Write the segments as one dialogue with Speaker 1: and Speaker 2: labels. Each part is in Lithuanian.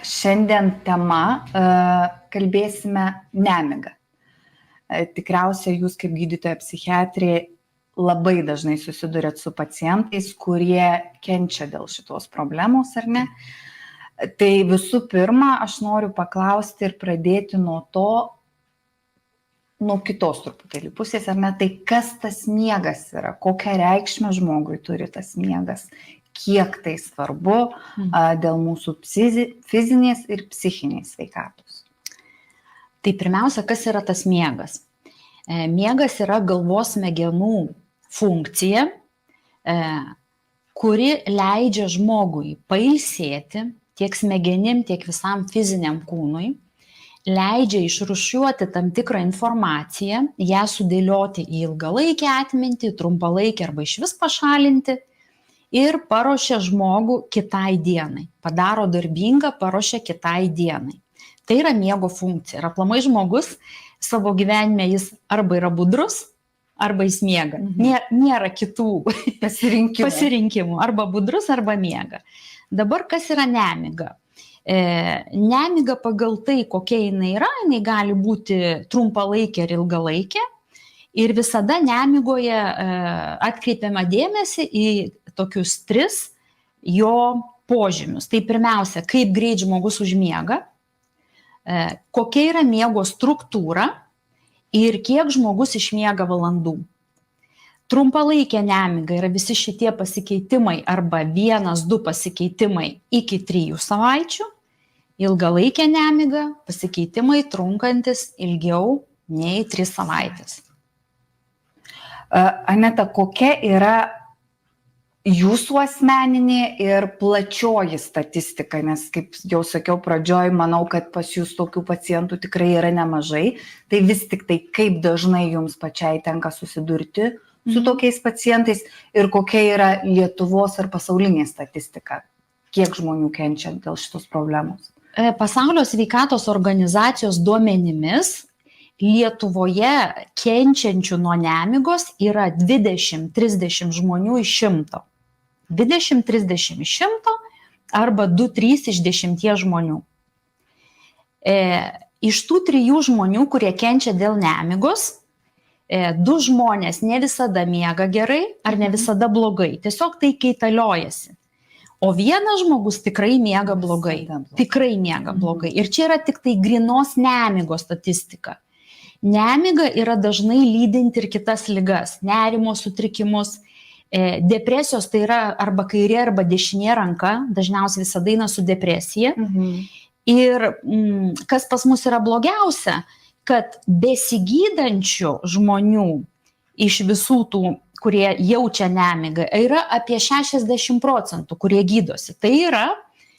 Speaker 1: šiandien tema kalbėsime nemigą. Tikriausiai jūs kaip gydytoja psichiatrė labai dažnai susiduriat su pacientais, kurie kenčia dėl šitos problemos, ar ne? Tai visų pirma, aš noriu paklausti ir pradėti nuo kitos truputėlį pusės, ar ne? Tai kas tas miegas yra? Kokią reikšmę žmogui turi tas miegas? Kiek tai svarbu dėl mūsų fizinės ir psichinės sveikatos?
Speaker 2: Tai pirmiausia, kas yra tas miegas? Miegas yra galvos smegenų funkcija, kuri leidžia žmogui pailsėti tiek smegenim, tiek visam fiziniam kūnui, leidžia išrūšiuoti tam tikrą informaciją, ją sudėlioti į ilgalaikę atmintį, trumpalaikę arba išvis pašalinti ir paruošia žmogų kitai dienai. Padaro darbingą, paruošia kitai dienai. Tai yra miego funkcija. Ir aplamai žmogus savo gyvenime jis arba yra budrus, arba jis miega. Nėra kitų pasirinkimų. Arba budrus, arba miega. Dabar kas yra nemiga? Nemiga pagal tai, kokia jinai yra, jinai gali būti trumpalaikė ir ilgalaikė. Ir visada nemigoje atkreipiama dėmesį į tokius 3 jo požymius. Tai pirmiausia, kaip greit žmogus užmiega, kokia yra miego struktūra ir kiek žmogus išmiega valandų. Trumpalaikė nemiga yra visi šitie pasikeitimai arba 1-2 pasikeitimai iki 3 savaičių. Ilgalaikė nemiga pasikeitimai trunkantis ilgiau nei 3 savaitės.
Speaker 1: Aneta, kokia yra jūsų asmeninė ir plačioji statistika, nes kaip jau sakiau pradžioj, manau, kad pas jūs tokių pacientų tikrai yra nemažai, tai vis tik tai kaip dažnai jums pačiai tenka susidurti su tokiais pacientais ir kokia yra Lietuvos ar pasaulinė statistika, kiek žmonių kenčia dėl šitos problemos?
Speaker 2: Pasaulio sveikatos organizacijos duomenimis Lietuvoje kenčiančių nuo nemigos yra 20-30 žmonių iš 100. 20-30 iš 100 arba 2-3 iš 10 žmonių. Iš tų 3 žmonių, kurie kenčia dėl nemigos, 2 žmonės ne visada miega gerai ar ne visada blogai. Tiesiog tai kaitaliojasi. O vienas žmogus tikrai miega blogai. Tikrai miega blogai. Ir čia yra tik tai grynos nemigos statistika. Nemiga yra dažnai lydinti ir kitas ligas, nerimo sutrikimus, depresijos tai yra arba kairė arba dešinė ranka, dažniausiai visada eina su depresija. Ir kas pas mus yra blogiausia, kad besigydančių žmonių iš visų tų, kurie jaučia nemigą, yra apie 60%, kurie gydosi. Tai yra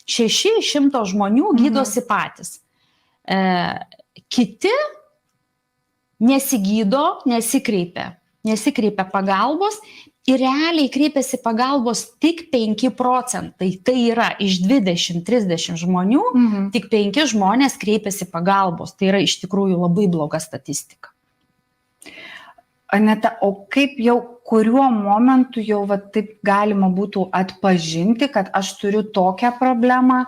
Speaker 2: 600 žmonių gydosi patys. Kiti nesigydo, nesikreipia pagalbos ir realiai kreipiasi pagalbos tik 5%. Tai yra iš 20-30 žmonių, tik 5 žmonės kreipiasi pagalbos. Tai yra iš tikrųjų labai bloga statistika.
Speaker 1: Aneta, o kaip jau kuriuo momentu jau taip galima būtų atpažinti, kad aš turiu tokią problemą,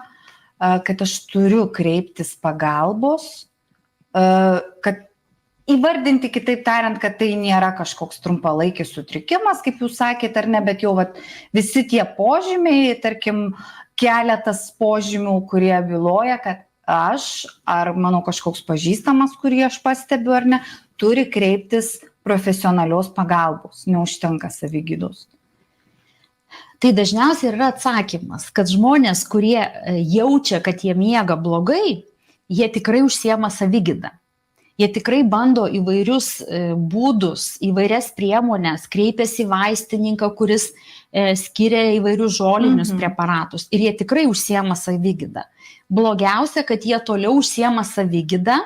Speaker 1: kad aš turiu kreiptis pagalbos, kad įvardinti kitaip tariant, kad tai nėra kažkoks trumpalaikis sutrikimas, kaip jūs sakėte, ar ne, bet jau visi tie požymiai, tarkim, keletas požymių, kurie byloja, kad aš ar mano kažkoks pažįstamas, kurį aš pastebiu ar ne, turi kreiptis profesionalios pagalbos, neužtenka savigydos.
Speaker 2: Tai dažniausiai yra atsakymas, kad žmonės, kurie jaučia, kad jie miega blogai, jie tikrai užsiema savigydą. Jie tikrai bando įvairius būdus, įvairias priemonės, kreipiasi į vaistininką, kuris skiria įvairius žolinius preparatus ir jie tikrai užsiema savigydą. Blogiausia, kad jie toliau užsiema savigydą,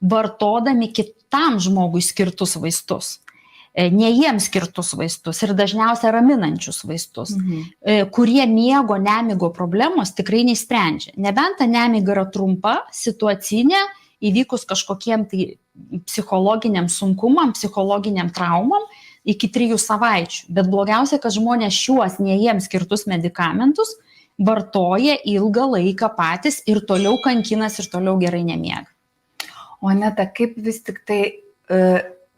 Speaker 2: vartodami kitam žmogui skirtus vaistus. Ne jiems skirtus vaistus ir dažniausiai raminančius vaistus, kurie miego nemigo problemos tikrai neįsprendžia. Nebent ta nemiga yra trumpa, situacinė, įvykus kažkokiem tai psichologiniam sunkumam, psichologiniam traumam iki 3 savaičių. Bet blogiausia, kad žmonės šiuos ne jiems skirtus medikamentus vartoja ilgą laiką patys ir toliau kankinas ir toliau gerai nemiega.
Speaker 1: O Aneta, kaip vis tik tai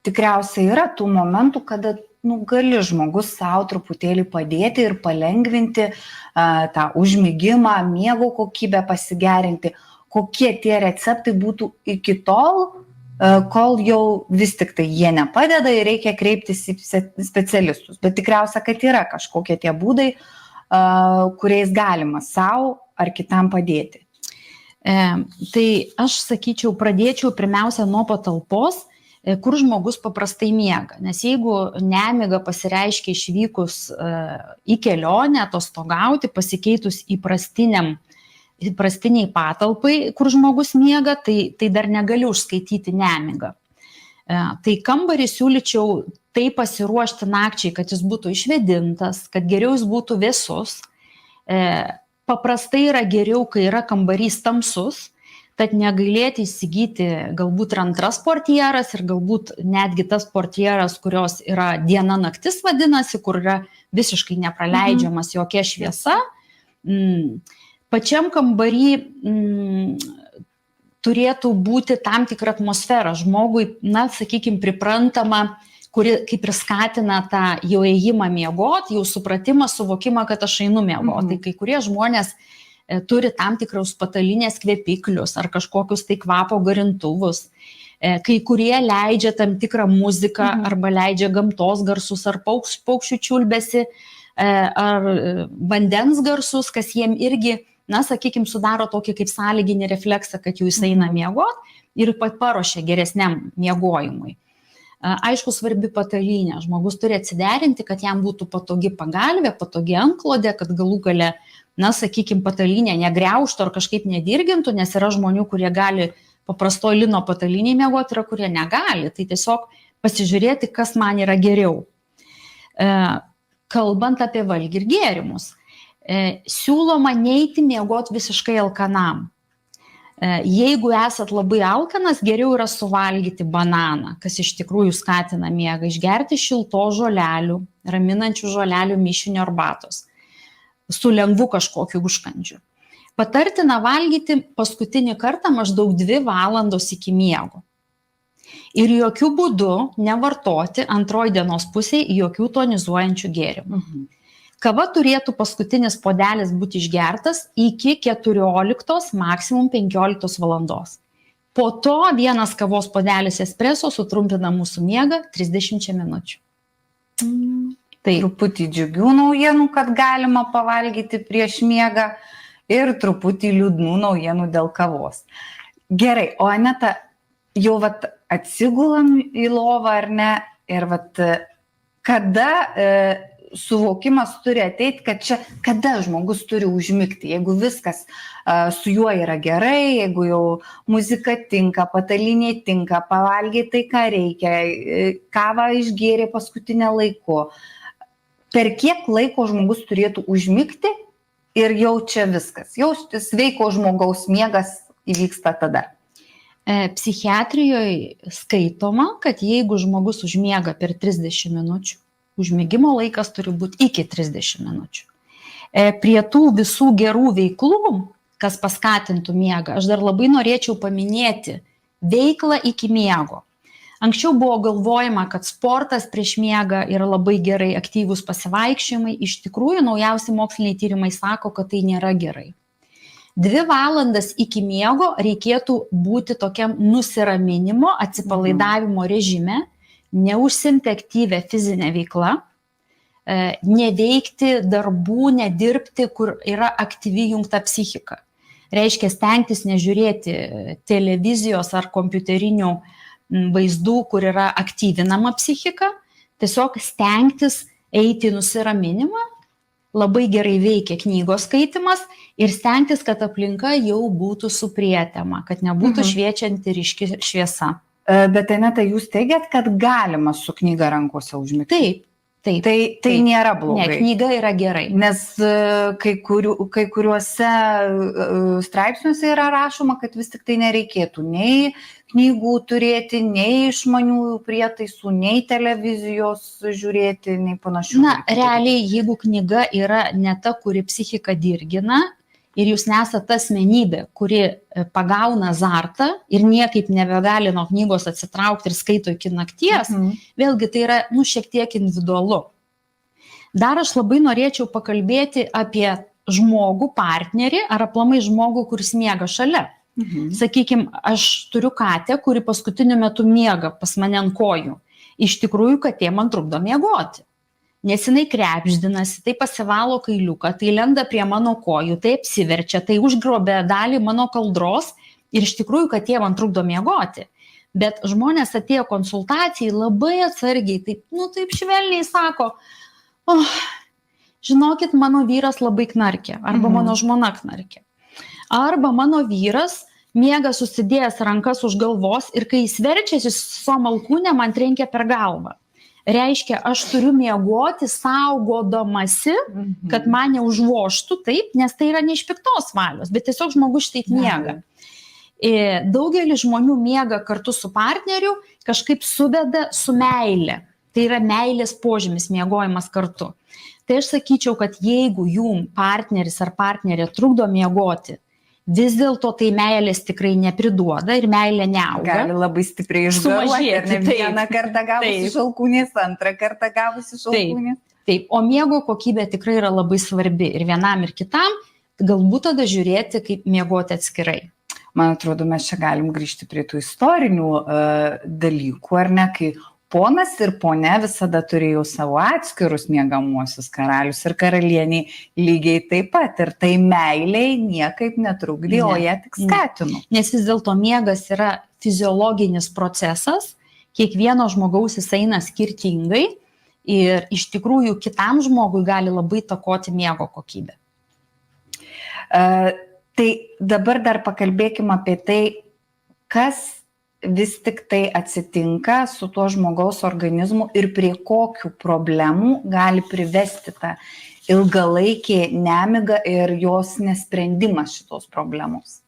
Speaker 1: tikriausiai yra tų momentų, kada gali žmogus savo truputėlį padėti ir palengvinti tą užmigimą, miego kokybę pasigerinti. Kokie tie receptai būtų iki tol, kol jau vis tik tai jie nepadeda ir reikia kreiptis į specialistus. Bet tikriausia, kad yra kažkokie tie būdai, kuriais galima savo ar kitam padėti.
Speaker 2: Tai aš sakyčiau, pradėčiau pirmiausia nuo patalpos, kur žmogus paprastai miega. Nes jeigu nemiga pasireiškia išvykus į kelionę, atostogauti, pasikeitus įprastiniai patalpai, kur žmogus miega, tai dar negali užskaityti nemigą. Tai kambarį siūlyčiau tai pasiruošti nakčiai, kad jis būtų išvėdintas, kad geriau jis būtų vėsus. Paprastai yra geriau, kai yra kambarys tamsus, tad negailėti įsigyti galbūt ir antras portjeras ir galbūt netgi tas portjeras, kurios yra diena naktis vadinasi, kur yra visiškai nepraleidžiamas jokia šviesa. Pačiam kambarį turėtų būti tam tikra atmosfera. Žmogui, sakykime, priprantama, kuri kaip ir skatina tą jau ėjimą miegoti, jau supratimą, suvokimą, kad aš einu miegoti. Tai kai kurie žmonės turi tam tikrus patalinės kvepiklius ar kažkokius tai kvapo garintuvus. Kai kurie leidžia tam tikrą muziką arba leidžia gamtos garsus ar paukščių čiulbesi ar vandens garsus, kas jiem irgi, sakykime, sudaro tokį kaip sąlyginį refleksą, kad jau jis eina miegoti ir paruošia geresniam miegojimui. Aišku, svarbi patalynė. Žmogus turi atsiderinti, kad jam būtų patogi pagalvė, patogi antklodė, kad galų gale, sakykime, patalynė negriaužtų ar kažkaip nedirgintų, nes yra žmonių, kurie gali paprastoje lino patalyniai miegoti, yra kurie negali. Tai tiesiog pasižiūrėti, kas man yra geriau. Kalbant apie valgį ir gėrimus, siūloma neiti miegoti visiškai alkanam. Jeigu esat labai alkanas, geriau yra suvalgyti bananą, kas iš tikrųjų skatina miegą, išgerti šilto žolelių, raminančių žolelių mišinio arbatos, su lengvu kažkokiu užkandžiu. Patartina valgyti paskutinį kartą maždaug 2 valandos iki miego. Ir jokių būdų nevartoti antroji dienos pusėje jokių tonizuojančių gėrimų. Kava turėtų paskutinis puodelis būti išgertas iki 14, maksimum 15 valandos. Po to vienas kavos puodelis espreso sutrumpina mūsų miegą 30 minučių.
Speaker 1: Tai truputį džiugių naujienų, kad galima pavalgyti prieš miegą ir truputį liūdnų naujienų dėl kavos. Gerai, o Aneta, jau atsigulam į lovą ar ne, ir kada suvokimas turi ateiti, kad čia kada žmogus turi užmigti, jeigu viskas su juo yra gerai, jeigu jau muzika tinka, patalynė tinka, pavalgė tai, ką reikia, kavą išgėrė paskutinę laiku. Per kiek laiko žmogus turėtų užmigti ir jau čia viskas, jau sveiko žmogaus miegas įvyksta tada?
Speaker 2: Psichiatrijoje skaitoma, kad jeigu žmogus užmiega per 30 minučių, užmigimo laikas turi būti iki 30 minučių. Prie tų visų gerų veiklų, kas paskatintų miegą, aš dar labai norėčiau paminėti veiklą iki miego. Anksčiau buvo galvojama, kad sportas prieš miegą yra labai gerai, aktyvūs pasivaikščiojimai. Iš tikrųjų, naujausi moksliniai tyrimai sako, kad tai nėra gerai. 2 valandas iki miego reikėtų būti tokiam nusiraminimo, atsipalaidavimo režime, neužsiimti aktyvę fizinę veiklą, neveikti darbų, nedirbti, kur yra aktyvi jungta psichika. Reiškia stengtis nežiūrėti televizijos ar kompiuterinių vaizdų, kur yra aktyvinama psichika, tiesiog stengtis eiti į nusiraminimą, labai gerai veikia knygos skaitimas ir stengtis, kad aplinka jau būtų suprietema, kad nebūtų šviečianti ryški šviesa.
Speaker 1: Bet Aneta, jūs teigiat, kad galima su knyga rankose užmigti?
Speaker 2: Taip.
Speaker 1: Tai nėra
Speaker 2: Ne,
Speaker 1: blogai.
Speaker 2: knyga yra gerai.
Speaker 1: Nes kai kuriuose straipsniuose yra rašoma, kad vis tik tai nereikėtų nei knygų turėti, nei išmaniųjų prietaisų, nei televizijos žiūrėti, nei panašių.
Speaker 2: Na, realiai, jeigu knyga yra ne ta, kuri psichiką dirgina ir jūs nesate ta asmenybė, kuri pagauna azartą ir niekaip nebegali nuo knygos atsitraukti ir skaito iki nakties, vėlgi tai yra, šiek tiek individualu. Dar aš labai norėčiau pakalbėti apie žmogų, partnerį ar aplamai žmogų, kuris miega šalia. Sakykime, aš turiu katę, kuri paskutiniu metu miega pas mane ant kojų. Iš tikrųjų, katė man trukdo miegoti. Nes jinai krepždinasi, tai pasivalo kailiuką, tai lenda prie mano kojų, tai apsiverčia, tai užgrobia dalį mano kaldros ir iš tikrųjų katė man trukdo miegoti. Bet žmonės atėjo konsultacijai labai atsargiai, taip švelniai sako, žinokit, mano vyras labai knarkia, arba mano žmona knarkia. Arba mano vyras miega susidėjęs rankas už galvos ir kai jis verčiasi su malkūne, man trenkia per galvą. Reiškia, aš turiu miegoti saugodamasi, kad mane užvoštų, taip, nes tai yra ne iš piktos valios, bet tiesiog žmogus taip miega. Daugelis žmonių miega kartu su partneriu, kažkaip suveda su meile. Tai yra meilės požymis miegojimas kartu. Tai aš sakyčiau, kad jeigu jum partneris ar partnerė trukdo miegoti, vis dėlto tai meilės tikrai nepriduoda ir meilė neauga.
Speaker 1: Gali labai stipriai išgaruoti, ir ne vieną kartą gavusi šalkūnės, antrą kartą gavusi šalkūnės.
Speaker 2: Taip, o miego kokybė tikrai yra labai svarbi ir vienam ir kitam, galbūt tada žiūrėti, kaip miegoti atskirai.
Speaker 1: Man atrodo, mes čia galim grįžti prie tų istorinių dalykų, ar ne, kai ponas ir ponia visada turėjo savo atskirus miegamuosius, karalius ir karalieniai lygiai taip pat. Ir tai meiliai niekaip netrukdė, o ją tik skatino.
Speaker 2: Nes vis dėlto miegas yra fiziologinis procesas, kiekvieno žmogaus jis eina skirtingai ir iš tikrųjų kitam žmogui gali labai takoti miego kokybę.
Speaker 1: Tai dabar dar pakalbėkime apie tai, kas vis tik tai atsitinka su tuo žmogaus organizmu ir prie kokių problemų gali privesti tą ilgalaikį nemigą ir jos nesprendimas šitos problemos.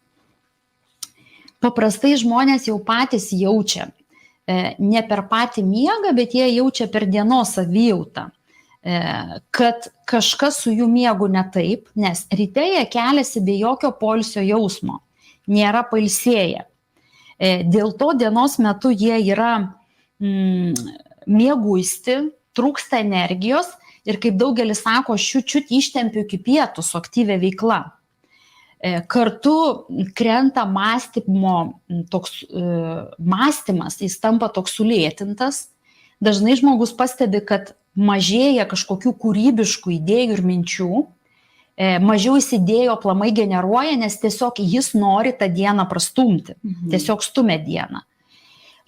Speaker 2: Paprastai žmonės jau patys jaučia, ne per patį miegą, bet jie jaučia per dienos savijautą, kad kažkas su jų miegu ne taip, nes ryte jie keliasi be jokio poilsio jausmo, nėra pailsėję. Dėl to dienos metu jie yra mieguisti, trūksta energijos ir kaip daugelis sako, čiut ištempiu iki pietų su aktyvia veikla. Kartu krenta mąstymas, jis tampa toks sulėtintas. Dažnai žmogus pastebi, kad mažėja kažkokių kūrybiškų idėjų ir minčių, mažiau jis idėjų aplamai generuoja, nes tiesiog jis nori tą dieną prastumti, tiesiog stumia dieną.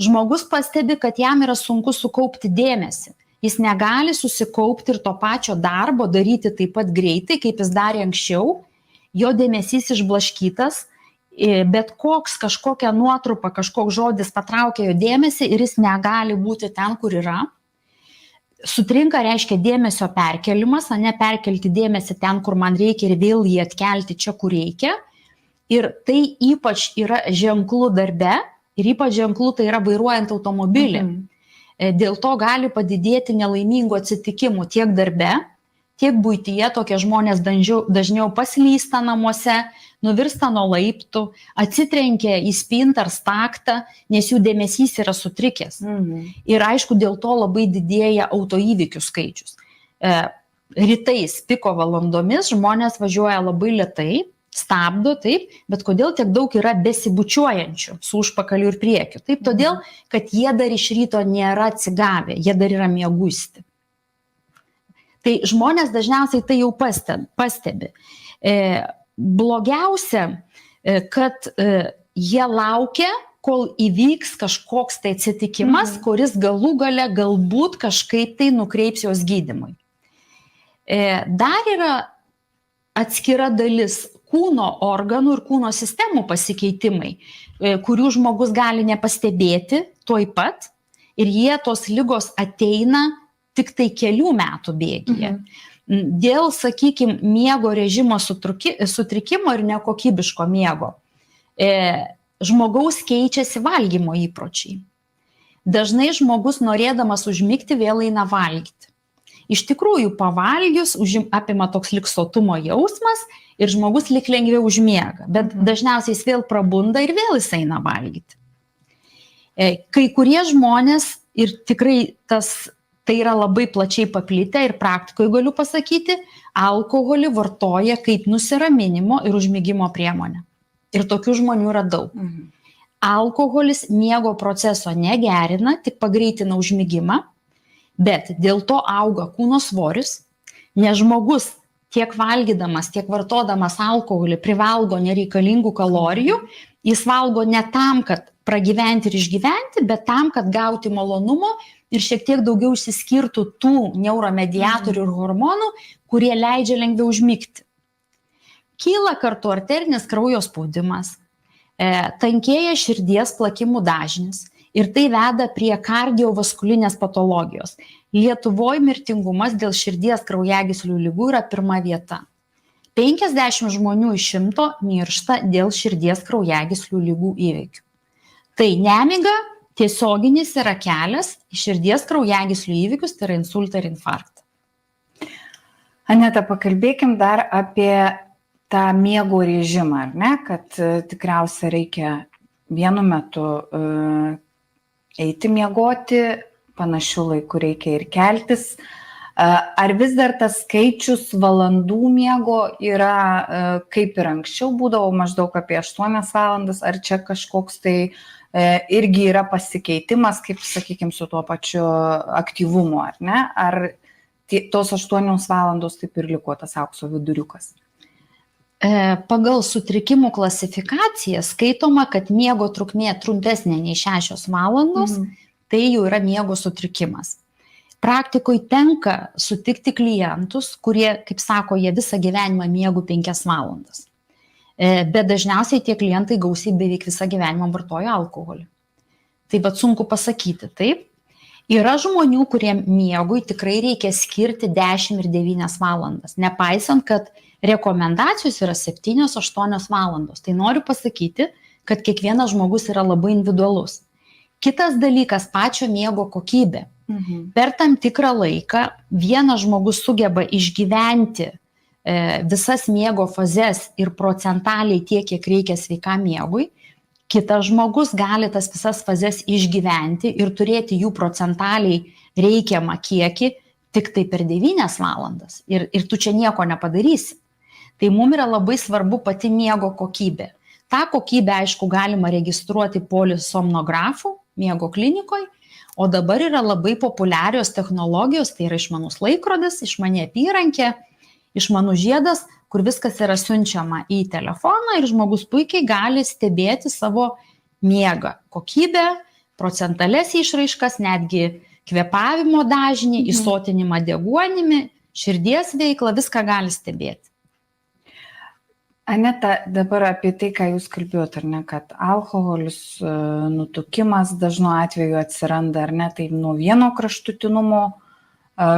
Speaker 2: Žmogus pastebi, kad jam yra sunku sukaupti dėmesį. Jis negali susikaupti ir to pačio darbo daryti taip pat greitai, kaip jis darė anksčiau, jo dėmesys išblaškytas, bet kažkokia nuotrupa, kažkoks žodis patraukia jo dėmesį ir jis negali būti ten, kur yra. Sutrinka reiškia dėmesio perkelimas, ne perkelti dėmesį ten, kur man reikia ir vėl jį atkelti čia, kur reikia. Ir tai ypač yra ženklu darbe ir ypač ženklu tai yra vairuojant automobilį. Dėl to gali padidėti nelaimingų atsitikimų tiek darbe, tiek buityje. Tokie žmonės dažniau paslysta namuose, nuvirsta nuo laiptų, atsitrenkia į spintą ar staktą, nes jų dėmesys yra sutrikęs. Ir aišku, dėl to labai didėja autoįvykių skaičius. Rytais, piko valandomis žmonės važiuoja labai lėtai, stabdo, taip, bet kodėl tiek daug yra besibučiuojančių su užpakaliu ir priekiu? Taip, todėl, kad jie dar iš ryto nėra atsigavę, jie dar yra mieguisti. Tai žmonės dažniausiai tai jau pastebi. Blogiausia, kad jie laukia, kol įvyks kažkoks tai atsitikimas, kuris galų gale galbūt kažkaip tai nukreips jos gydymui. Dar yra atskira dalis kūno organų ir kūno sistemų pasikeitimai, kurių žmogus gali nepastebėti tuoj pat ir tos ligos ateina tik tai kelių metų bėgyje. Dėl, sakykime, miego režimo sutrikimo ir nekokybiško miego žmogaus keičiasi valgymo įpročiai. Dažnai žmogus norėdamas užmigti vėl eina valgyti. Iš tikrųjų, pavalgius apima toks lyg sotumo jausmas ir žmogus lyg lengviau užmiega, bet dažniausiai jis vėl prabunda ir vėl jis eina valgyti. Kai kurie žmonės, ir tikrai tai yra labai plačiai paplitę ir praktikoje galiu pasakyti, alkoholį vartoja kaip nusiraminimo ir užmigimo priemonę. Ir tokių žmonių yra daug. Alkoholis miego proceso negerina, tik pagreitina užmigimą, bet dėl to auga kūno svoris, nes žmogus tiek valgydamas, tiek vartodamas alkoholį privalgo nereikalingų kalorijų, jis valgo ne tam, kad pragyventi ir išgyventi, bet tam, kad gauti malonumo ir šiek tiek daugiau išsiskirtų tų neuromediatorių ir hormonų, kurie leidžia lengviau užmigti. Kyla kartu arterinis kraujo spaudimas, tankėja širdies plakimų dažnis ir tai veda prie kardiovaskulinės patologijos. Lietuvoje mirtingumas dėl širdies kraujagyslių ligų yra pirma vieta. 50 žmonių iš 100 miršta dėl širdies kraujagyslių ligų įvykių. Tai nemiga tiesioginis yra kelias į širdies kraujagyslių įvykius, tai yra insultą ir infarktą.
Speaker 1: Aneta, pakalbėkim dar apie tą miego režimą, ar ne, kad tikriausiai reikia vienu metu eiti miegoti, panašių laikų reikia ir keltis. Ar vis dar tas skaičius valandų miego yra kaip ir anksčiau būdavo, maždaug apie 8 valandas, ar čia kažkoks tai irgi yra pasikeitimas, kaip, sakykime, su tuo pačiu aktyvumu, ar ne? Ar tos 8 valandos taip ir liko tas aukso viduriukas?
Speaker 2: Pagal sutrikimų klasifikaciją skaitoma, kad miego trukmė trumpesnė nei 6 valandos, tai jau yra miego sutrikimas. Praktikoje tenka sutikti klientus, kurie, kaip sako, jie visą gyvenimą miegu 5 valandas. Bet dažniausiai tie klientai gausiai beveik visą gyvenimą vartoja alkoholį. Tai bet sunku pasakyti, taip. Yra žmonių, kurie miegui tikrai reikia skirti 10 ir 9 valandas, nepaisant, kad rekomendacijos yra 7-8 valandos. Tai noriu pasakyti, kad kiekvienas žmogus yra labai individualus. Kitas dalykas - pačio miego kokybė. Per tam tikrą laiką vienas žmogus sugeba išgyventi visas miego fazes ir procentaliai tiek, kiek reikia sveikam miegui. Kitas žmogus gali tas visas fazes išgyventi ir turėti jų procentaliai reikiamą kiekį tik tai per 9 valandas. Ir tu čia nieko nepadarysi. Tai mums yra labai svarbu pati miego kokybė. Ta kokybė, aišku, galima registruoti polisomnografu miego klinikoje, o dabar yra labai populiarios technologijos, tai yra išmanus laikrodis, išmani apyrankė, išmanus žiedas, kur viskas yra siunčiama į telefoną ir žmogus puikiai gali stebėti savo miegą, kokybę, procentales išraiškas, netgi kvėpavimo dažnį, įsotinimą deguonimi, širdies veiklą, viską gali stebėti.
Speaker 1: Aneta, dabar apie tai, ką jūs kalbėjote, ar ne, kad alkoholis, nutukimas dažnu atveju atsiranda, ar ne, tai nuo vieno kraštutinumo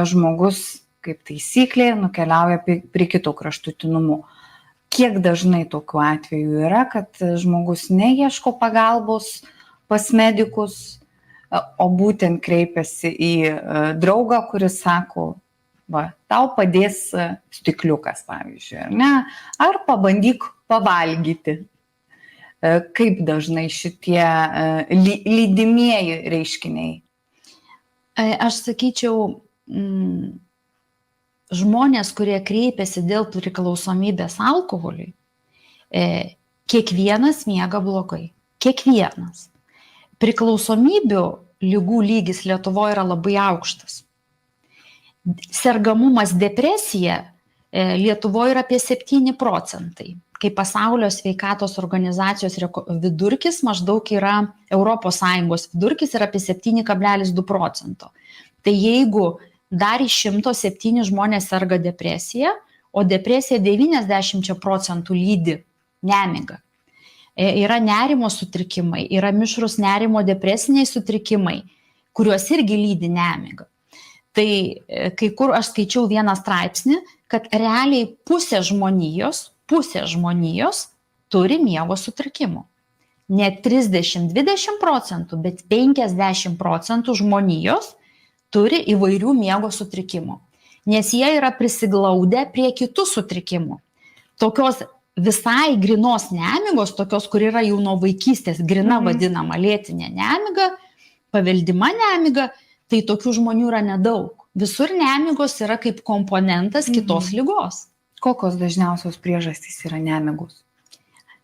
Speaker 1: žmogus kaip taisyklė nukeliauja prie kito kraštutinumų. Kiek dažnai tokių atvejų yra, kad žmogus neieško pagalbos pas medikus, o būtent kreipiasi į draugą, kuris sako, va, tau padės stikliukas, pavyzdžiui, ar ne? Ar pabandyk pavalgyti. Kaip dažnai šitie lydimieji reiškiniai?
Speaker 2: Aš sakyčiau, žmonės, kurie kreipiasi dėl priklausomybės alkoholiui, kiekvienas miega blogai. Kiekvienas. Priklausomybių ligų lygis Lietuvoje yra labai aukštas. Sergamumas depresija Lietuvoje yra apie 7%. Kai Pasaulio sveikatos organizacijos vidurkis maždaug yra ES vidurkis yra apie 7,2%. Tai jeigu dar iš 107 žmonės serga depresija, o depresija 90% lydi nemiga. Yra nerimo sutrikimai, yra mišrus nerimo depresiniai sutrikimai, kuriuos irgi lydi nemiga. Tai kai kur aš skaičiau vieną straipsnį, kad realiai pusė žmonijos turi miego sutrikimų. Ne 30-20%, bet 50% žmonijos turi įvairių miego sutrikimų. Nes jie yra prisiglaudę prie kitų sutrikimų. Tokios visai grinos nemigos, tokios, kur yra jau nuo vaikystės grina vadinama lėtinė nemiga, paveldima nemiga, tai tokių žmonių yra nedaug. Visur nemigos yra kaip komponentas kitos ligos.
Speaker 1: Kokios dažniausios priežastys yra nemigos?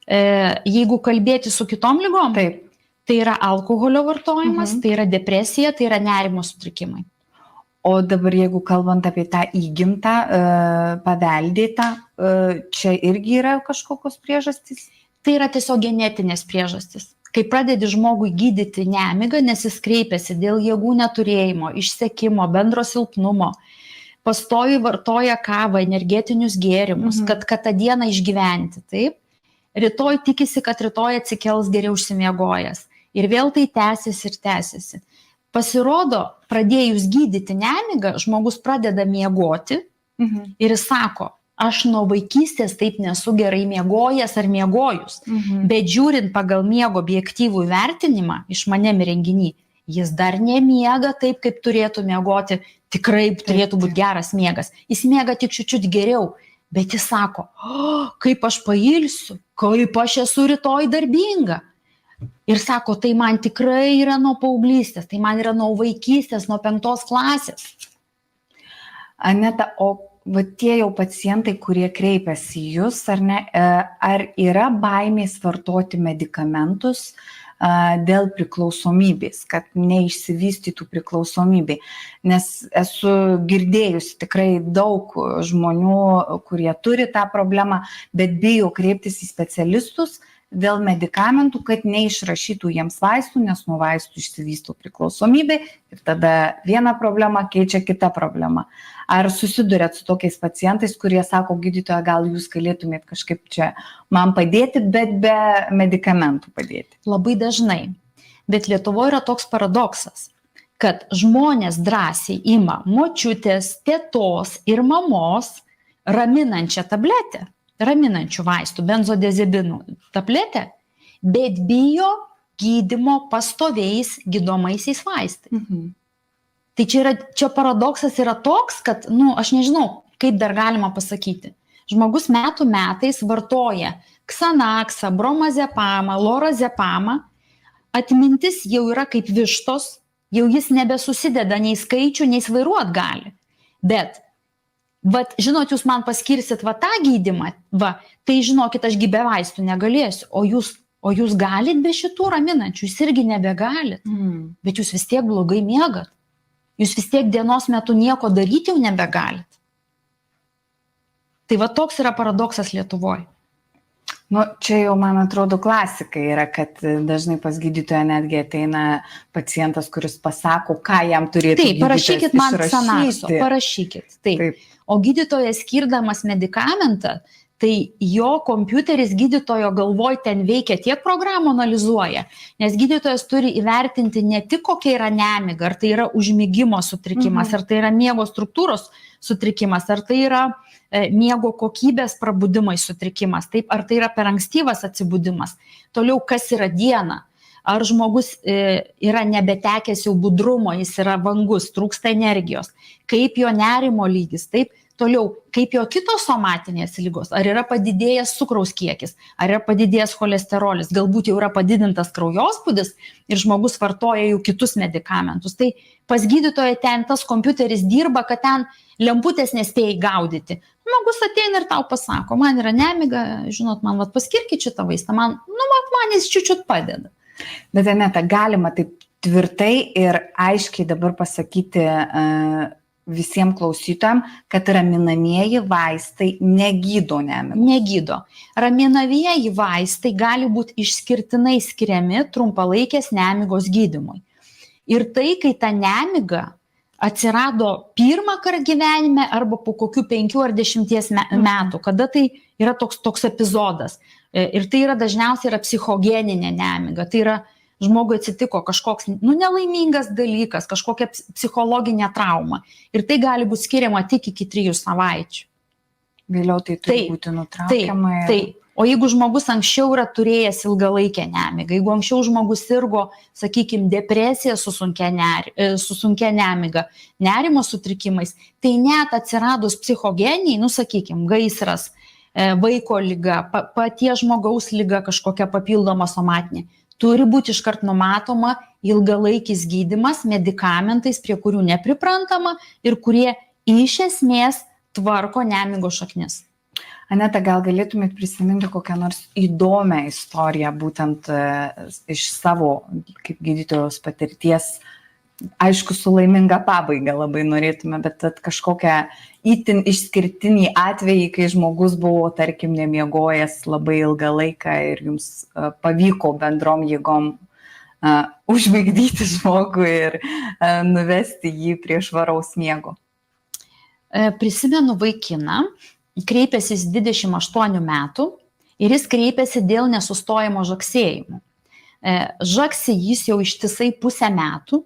Speaker 2: Jeigu kalbėti su kitom ligom,
Speaker 1: Taip.
Speaker 2: tai yra alkoholio vartojimas, tai yra depresija, tai yra nerimo sutrikimai.
Speaker 1: O dabar jeigu kalbant apie tą įgimtą, paveldėtą, čia irgi yra kažkokios priežastys?
Speaker 2: Tai yra tiesiog genetinės priežastys. Kai pradedi žmogui gydyti nemigą, nes jis kreipiasi dėl jėgų neturėjimo, išsekimo, bendro silpnumo, pastoviai vartoja kavą, energetinius gėrimus, kad tą dieną išgyventi, taip? Rytoj tikisi, kad rytoj atsikels geriau užsimiegojęs. Ir vėl tai tęsiasi. Pasirodo, pradėjus gydyti nemigą, žmogus pradeda miegoti ir jis sako, aš nuo vaikystės taip nesu gerai miegojęs ar miegojus. Bet žiūrint pagal miego objektyvų įvertinimą iš manim renginy, jis dar nemiega taip, kaip turėtų miegoti, tikrai turėtų būti geras miegas. Jis miega tik čiut geriau, bet jis sako, kaip aš pailsiu, kaip aš esu rytoj darbinga. Ir sako, tai man tikrai yra nuo paauglystės, tai man yra nuo vaikystės, nuo 5 klasės.
Speaker 1: Aneta, o va tie jau pacientai, kurie kreipiasi į jūs, ar ne, ar yra baimės vartoti medikamentus dėl priklausomybės, kad neišsivystytų priklausomybė? Nes esu girdėjusi tikrai daug žmonių, kurie turi tą problemą, bet bijo kreiptis į specialistus dėl medikamentų, kad neišrašytų jiems vaistų, nes nuo vaistų išsivysto priklausomybė ir tada viena problema keičia kitą problemą. Ar susidurėt su tokiais pacientais, kurie sako, gydytoja, gal jūs galėtumėt kažkaip čia man padėti, bet be medikamentų padėti?
Speaker 2: Labai dažnai. Bet Lietuvoje yra toks paradoksas, kad žmonės drąsiai ima močiutės, tėtos ir mamos raminančią tabletę, raminančių vaistų, benzodiazepinų tabletę, bet bijo gydymo pastoviais gydomaisiais vaistais. Tai čia paradoksas yra toks, kad, aš nežinau, kaip dar galima pasakyti. Žmogus metais vartoja Xanaxą, bromazepamą, lorazepamą, atmintis jau yra kaip vištos, jau jis nebesusideda nei skaičių, nei vairuot gali. Bet žinot, jūs man paskirsit tą gydymą, tai žinokit, aš be vaistų negalėsiu, o jūs galit be šitų raminančių, jūs irgi nebegalit, bet jūs vis tiek blogai miegat, jūs vis tiek dienos metu nieko daryti jau nebegalit. Tai toks yra paradoksas Lietuvoje.
Speaker 1: Čia jau, man atrodo, klasika yra, kad dažnai pas gydytoją netgi ateina pacientas, kuris pasako, ką jam turėtų
Speaker 2: gydytojas išrašyti. Taip, parašykit man Xanaxo, parašykit. Taip. O gydytojas skirdamas medikamentą, tai jo kompiuteris gydytojo galvoj ten veikia, tiek programų analizuoja, nes gydytojas turi įvertinti ne tik kokia yra nemiga, ar tai yra užmigimo sutrikimas, ar tai yra miego struktūros sutrikimas, ar tai yra miego kokybės prabudimai sutrikimas, taip, ar tai yra per ankstyvas atsibudimas. Toliau, kas yra diena, ar žmogus yra nebetekęs jau budrumo, jis yra vangus, trūksta energijos, kaip jo nerimo lygis, taip, toliau, kaip jo kitos somatinės ligos, ar yra padidėjęs cukraus kiekis, ar yra padidėjęs cholesterolis, galbūt jau yra padidintas kraujospūdis ir žmogus vartoja jau kitus medikamentus. Tai pas gydytoją ten tas kompiuteris dirba, kad ten lemputės nespėjai gaudyti. Žmogus ateina ir tau pasako, man yra nemiga, žinot, man paskirkit šitą vaistą, man jis čiut padeda.
Speaker 1: Bet Aneta, galima taip tvirtai ir aiškiai dabar pasakyti visiems klausytojams, kad raminamieji vaistai negydo nemigos.
Speaker 2: Negydo. Raminamieji vaistai gali būti išskirtinai skiriami trumpalaikės nemigos gydymui. Ir tai, kai ta nemiga atsirado pirmą kartą gyvenime arba po kokių 5 ar 10 metų, kada tai yra toks epizodas. Ir tai yra dažniausiai yra psichogeninė nemiga. Tai yra žmogui atsitiko kažkoks, nelaimingas dalykas, kažkokia psichologinė trauma. Ir tai gali būti skiriama tik iki 3 savaičių.
Speaker 1: Vėliau tai turi būti nutraukiama.
Speaker 2: Taip. O jeigu žmogus anksčiau yra turėjęs ilgalaikę nemigą, jeigu anksčiau žmogus sirgo, sakykime, depresija su sunkia nemiga, nerimo sutrikimais, tai net atsiradus psichogeniai, sakykime, gaisras, vaiko liga, paties žmogaus liga, kažkokia papildoma somatinė, turi būti iškart numatoma ilgalaikis gydymas medikamentais, prie kurių nepriprantama ir kurie iš esmės tvarko nemigos šaknis.
Speaker 1: Aneta, gal galėtumėt prisiminti kokią nors įdomią istoriją, būtent iš savo kaip gydytojos patirties, aišku, su laiminga pabaiga labai norėtume, bet kažkokią itin išskirtinį atvejį, kai žmogus buvo, tarkim, nemiegojęs labai ilgą laiką ir jums pavyko bendrom jėgom užmigdyti žmogų ir nuvesti jį prie švaraus miego.
Speaker 2: Prisimenu vaikiną, kreipėsi 28 metų ir jis kreipėsi dėl nesustojimo žagsėjimų. Žagsi jis jau ištisai pusę metų.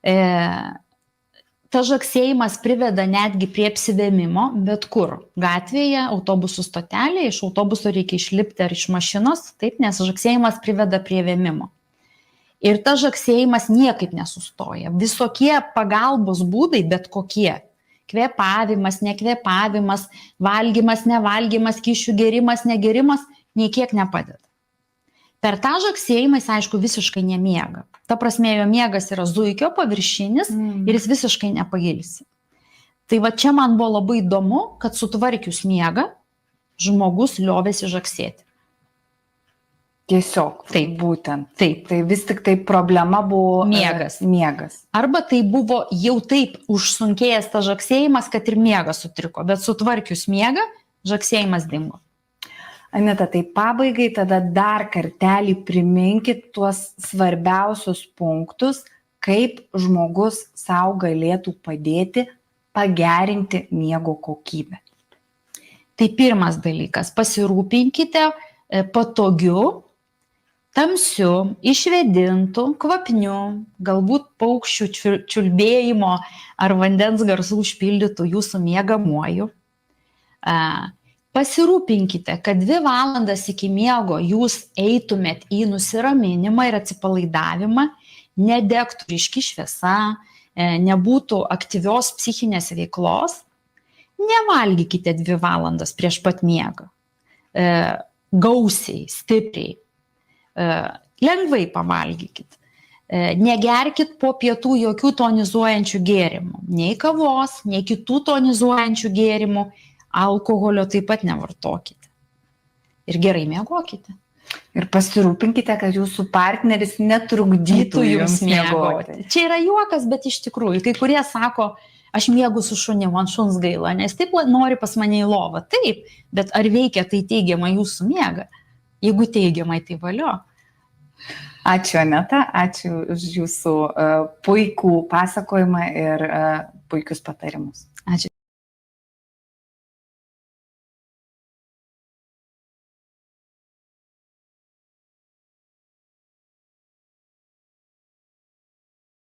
Speaker 2: Ta žagsėjimas priveda netgi prie apsivėmimo, bet kur. Gatvėje, autobusų stotelėje, iš autobuso reikia išlipti ar iš mašinos, taip, nes žagsėjimas priveda prie vėmimo. Ir ta žagsėjimas niekaip nesustoja. Visokie pagalbos būdai, bet kokie. Kvėpavimas, nekvėpavimas, valgymas, nevalgymas, kyšių gerimas, negerimas, nei kiek nepadeda. Per tą žagsėjimą jis, aišku, visiškai nemiega. Ta prasme, jo miegas yra zuikio paviršinis ir jis visiškai nepailsi. Tai va čia man buvo labai įdomu, kad sutvarkius miegą, žmogus liovėsi žagsėti.
Speaker 1: Tiesiog,
Speaker 2: taip,
Speaker 1: būtent.
Speaker 2: Taip.
Speaker 1: Tai vis tik tai problema buvo
Speaker 2: miegas. Arba tai buvo jau taip užsunkėjęs tas žagsėjimas, kad ir miegas sutriko, bet sutvarkius miegą, žagsėjimas dingo.
Speaker 1: Aneta, tai pabaigai tada dar kartelį priminkit tuos svarbiausius punktus, kaip žmogus sau galėtų padėti pagerinti miego kokybę.
Speaker 2: Tai pirmas dalykas, pasirūpinkite patogiu, tamsiu, išvėdintų, kvapniu, galbūt paukščių čiulbėjimo ar vandens garsų užpildytų jūsų miegamuoju. Pasirūpinkite, kad 2 valandas iki miego jūs eitumėt į nusiraminimą ir atsipalaidavimą, nedegtų ryški šviesa, nebūtų aktyvios psichinės veiklos. Nevalgykite 2 valandas prieš pat miegą. Gausiai, stipriai. Lengvai pavalgykit. Negerkit po pietų jokių tonizuojančių gėrimų. Nei kavos, nei kitų tonizuojančių gėrimų. Alkoholio taip pat nevartokite. Ir gerai miegokite.
Speaker 1: Ir pasirūpinkite, kad jūsų partneris netrukdytų jums miegoti.
Speaker 2: Čia yra juokas, bet iš tikrųjų, kai kurie sako, aš miegu su šuniu, man šuns gaila, nes taip nori pas mane į lovą. Taip, bet ar veikia tai teigiamai jūsų miegą? Jeigu teigiamai, tai valio.
Speaker 1: Ačiū, Aneta, ačiū už jūsų puikų pasakojimą ir puikius patarimus.